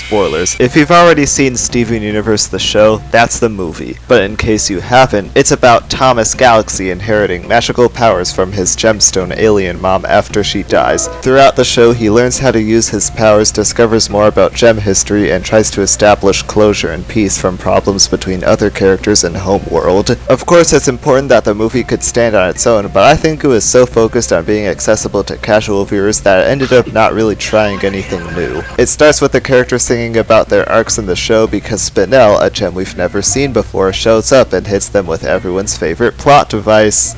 spoilers. If you've already seen Steven Universe the show, that's the movie. But in case you haven't, it's about Thomas Galaxy inheriting magical powers from his gemstone alien mom after she dies. Throughout the show, he learns how to use his powers, discovers more about gem history, and tries to establish closure and peace from problems between other characters in Homeworld. Of course, it's important that the movie could stand on its own, but I think it was so focused on being accessible to casual viewers that it ended up not really trying anything new. It starts with the characters singing about their arcs in the show because Spinel, a gem we've never seen before, shows up and hits them with everyone's favorite plot device.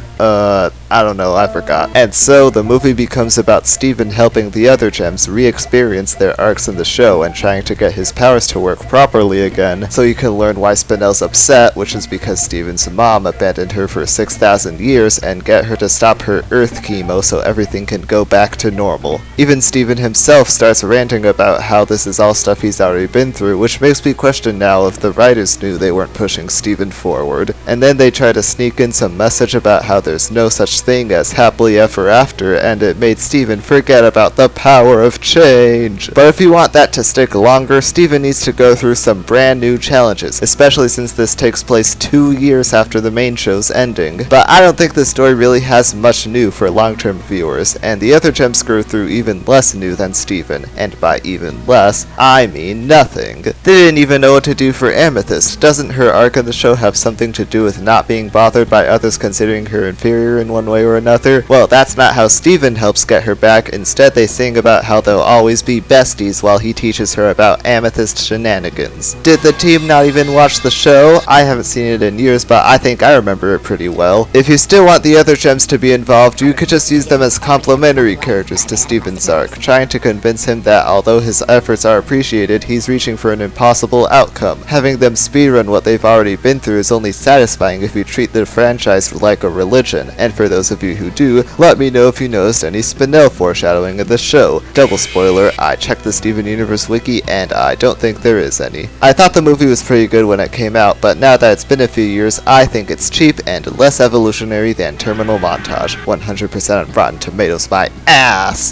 I don't know, I forgot. And so, the movie becomes about Steven helping the other gems re-experience their arcs in the show and trying to get his powers to work properly again, so you can learn why Spinel's upset, which is because Steven's mom abandoned her for 6,000 years, and get her to stop her Earth chemo so everything can go back to normal. Even Steven himself starts ranting about how this is all stuff he's already been through, which makes me question now if the writers knew they weren't pushing Steven forward. And then they try to sneak in some message about how there's no such thing as happily ever after, and it made Steven forget about the power of change. But if you want that to stick longer, Steven needs to go through some brand new challenges, especially since this takes place 2 years after the main show's ending. But I don't think the story really has much new for long-term viewers, and the other gems go through even less new than Steven, and by even less, I mean nothing. They didn't even know what to do for Amethyst. Doesn't her arc in the show have something to do with not being bothered by others considering her inferior in one way or another? Well, that's not how Steven helps get her back. Instead, they sing about how they'll always be besties while he teaches her about Amethyst shenanigans. Did the team not even watch the show? I haven't seen it in years, but I think I remember it pretty well. If you still want the other gems to be involved, you could just use them as complementary characters to Steven's arc, trying to convince him that although his efforts are appreciated, he's reaching for an impossible outcome. Having them speedrun what they've already been through is only satisfying if you treat the franchise like a religion, and for those of you who do, let me know if you noticed any Spinel foreshadowing in the show. Double spoiler, I checked the Steven Universe wiki and I don't think there is any. I thought the movie was pretty good when it came out, but now that it's been a few years, I think it's cheap and less evolutionary than Terminal Montage. 100% on Rotten Tomatoes, my ass!